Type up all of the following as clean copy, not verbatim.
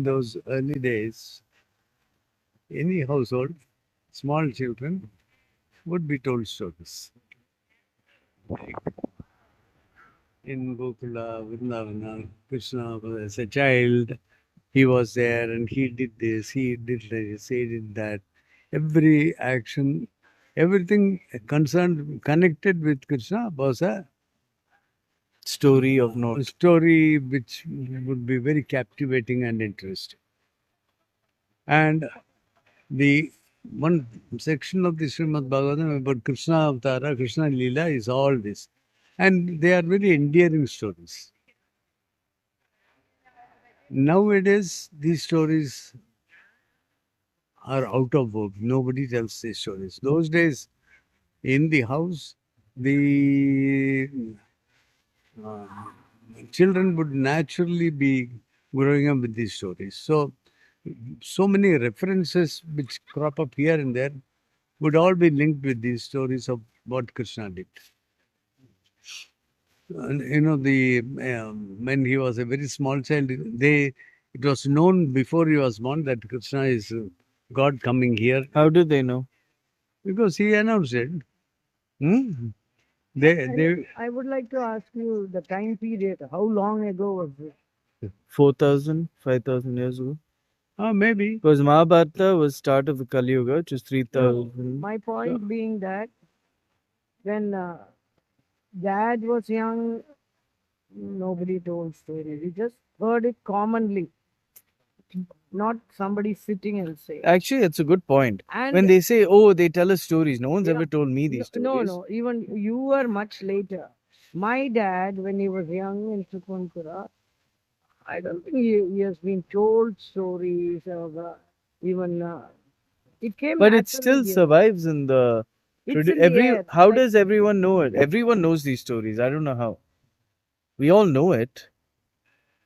those early days, any household, small children would be told stories. Like in Gokula, Vrindavana, Krishna as a child, he was there and he did this, he did this, he did that. Every action, everything concerned, connected with Krishna was a Story of note. story which would be very captivating and interesting. And the one section of the Srimad Bhagavatam about Krishna Avatara, Krishna Leela is all this. And they are very endearing stories. Nowadays, these stories are out of vogue. Nobody tells these stories. Those days, in the house, the uh, children would naturally be growing up with these stories. So many references which crop up here and there would all be linked with these stories of what Krishna did. And, when he was a very small child, it was known before he was born that Krishna is God coming here How do they know? because he announced it. Hmm? I would like to ask you the time period. How long ago was this? 4,000, 5,000 years ago. Maybe. Because Mahabharata was start of the Kali Yuga, which is 3,000. My point being that when Dad was young, nobody told stories. We just heard it commonly, not somebody sitting and saying. Actually, it's a good point. And When they say, oh, they tell us stories, no one's Yeah. ever told me these stories. no, even you were much later. My dad, when he was young in Sukunpura, I don't think he has been told stories or even it came. But it still naturally here. survives in the. It's in the air, How like- does everyone know it? Everyone knows these stories. I don't know how. We all know it.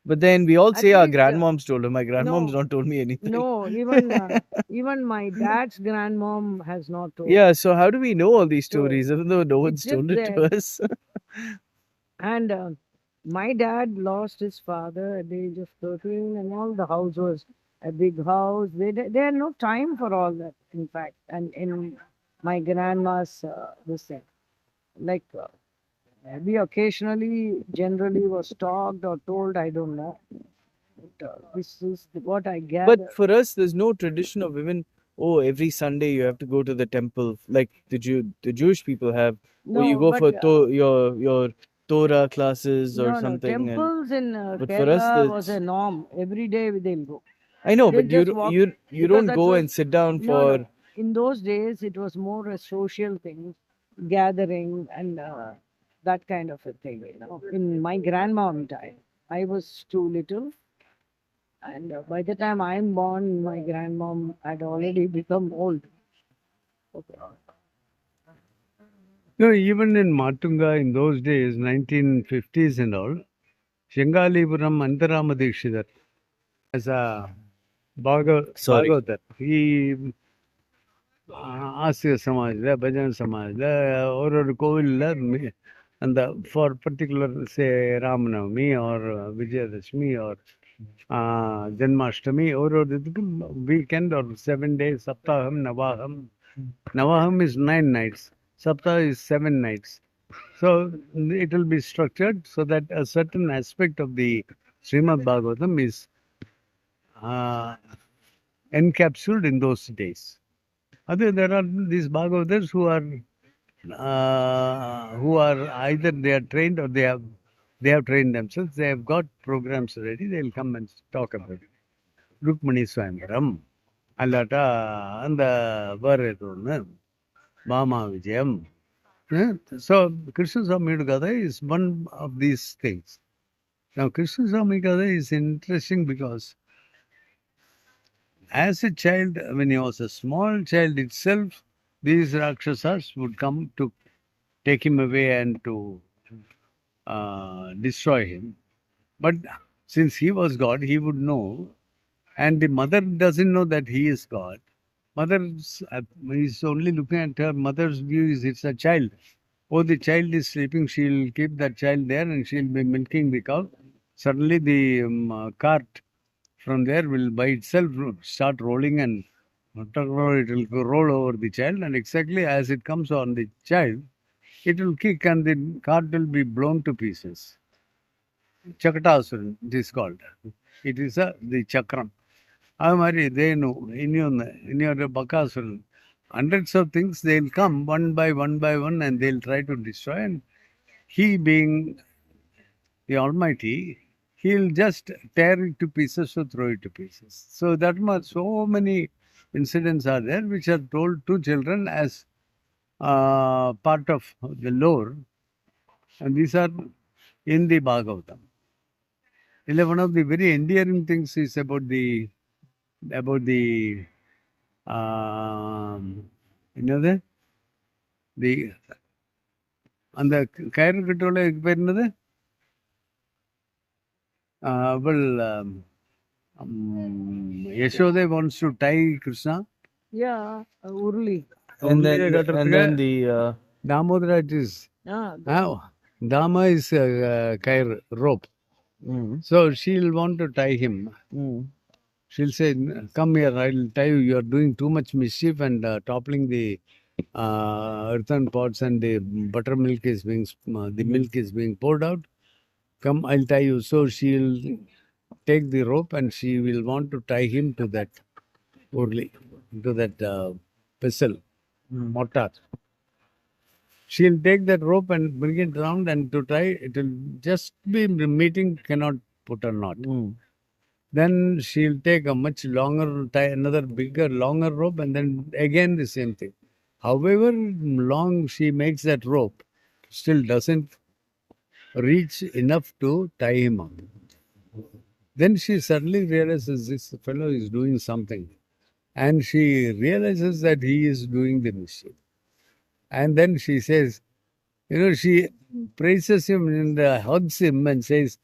But then we all At say our least, grandmoms told us. My grandmom's no. not told me anything. No, even my dad's grandmom has not told. Yeah, so how do we know all these So, stories even though no one's just told it to there. us? And my dad lost his father at the age of 13, and all the house was a big house. They had no time for all that, in fact. And in my grandma's this thing, like we occasionally, generally was talked or told, I don't know. But, this is what I gather. But for us, there's no tradition of even, oh, every Sunday you have to go to the temple like the Jewish people have. Or you No, go but, for your Torah classes or no, something. and- temples in but for us, Kerala was that's- a norm. Every day they'll go. I know, They'll but you just don't- walk- you because don't that go was- and sit down No, for. no. In those days, it was more a social thing, gathering and that kind of a thing. In my grandmom time, I was too little, and by the time I'm born, my grandmom had already become old. Okay. No, even in Matunga in those days, 1950s and all, Shengalipuram Antarama Dikshidhar as a Sorry. Bhagavatar. He ஆசிரிய சமாஜில் பஜன் சமாஜில் ஒரு கோவிலில் அந்த for particular say Ramnavami or Vijayadashami or Janmashtami ஒரு இதுக்கு weekend ஒரு 7 days சப்தாகம் நவாகம் நவாகம் is 9 nights saptah is 7 nights so it will be structured so that a certain aspect of the Srimad Bhagavatam is encapsulated in those days. There are these Bhagavatars who are either they are trained or they have trained themselves. They have got programs ready. They'll come and talk about it. Rukmani Swayamvaram, Allata, and the Varedun, Mama Vijayam. So Krishna Swami Gatha is one of these things. Now Krishna Swami Gatha is interesting because as a child, when he was a small child itself, these Rakshasas would come to take him away and to destroy him. But since he was God, he would know. And the mother doesn't know that he is God. Mother is only looking at her mother's view is it's a child. Oh, the child is sleeping. She'll keep that child there and she'll be milking the cow. Suddenly the cart from there will by itself start rolling, and it will roll over the child, and exactly as it comes on the child, it will kick and the cart will be blown to pieces. Chakatasura, it is called. It is the chakram. They know in your Bakasura, hundreds of things they'll come one by one and they'll try to destroy. And he being the Almighty, he'll just tear it to pieces or throw it to pieces. So that much, so many incidents are there which are told to children as part of the lore, and these are in the Bhagavatam. One of the very endearing things is about the என்னது the அந்த கயிறு கட்டுள்ள பேர் என்னது well Yashoda wants to tie Krishna. Yeah, Urli. And then the Damodara it is. Dama is kair, rope. So she'll want to tie him. She'll say, come here, I'll tie you. You're doing too much mischief and toppling the earthen pots, and the buttermilk is being, the milk is being poured out. Come, I'll tie you. So she'll take the rope and she will want to tie him to that urli, to that vessel, mortar. She'll take that rope and bring it round, and to tie, it will just be meeting, cannot put a knot. Then she'll take a much longer, tie another bigger, longer rope, and then again the same thing. However long she makes that rope, still doesn't reach enough to tie him up. Then she suddenly realizes this fellow is doing something, and she realizes that he is doing the mischief. And then she says, she praises him and hugs him and says,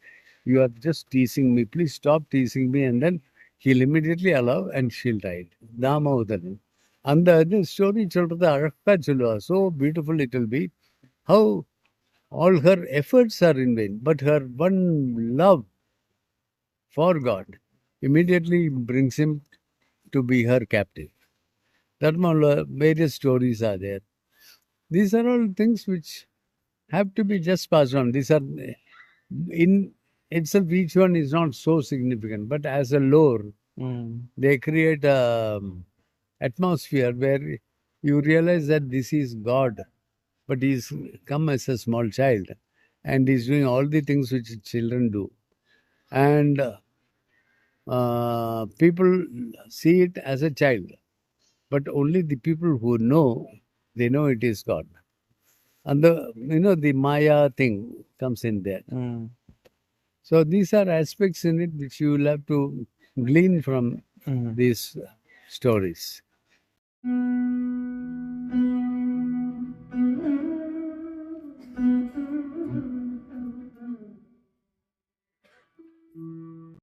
you are just teasing me. Please stop teasing me. And then he'll immediately allow, and she'll tie it. Dhamaudan. And the story so beautiful it will be. How all her efforts are in vain, but her one love for God immediately brings him to be her captive. That various stories are there. These are all things which have to be just passed on. These are in itself, each one is not so significant, but as a lore, they create a atmosphere where you realize that this is God, but he's come as a small child and he's doing all the things which children do. And people see it as a child, but only the people who know, they know it is God. And the Maya thing comes in there. So these are aspects in it which you will have to glean from these stories.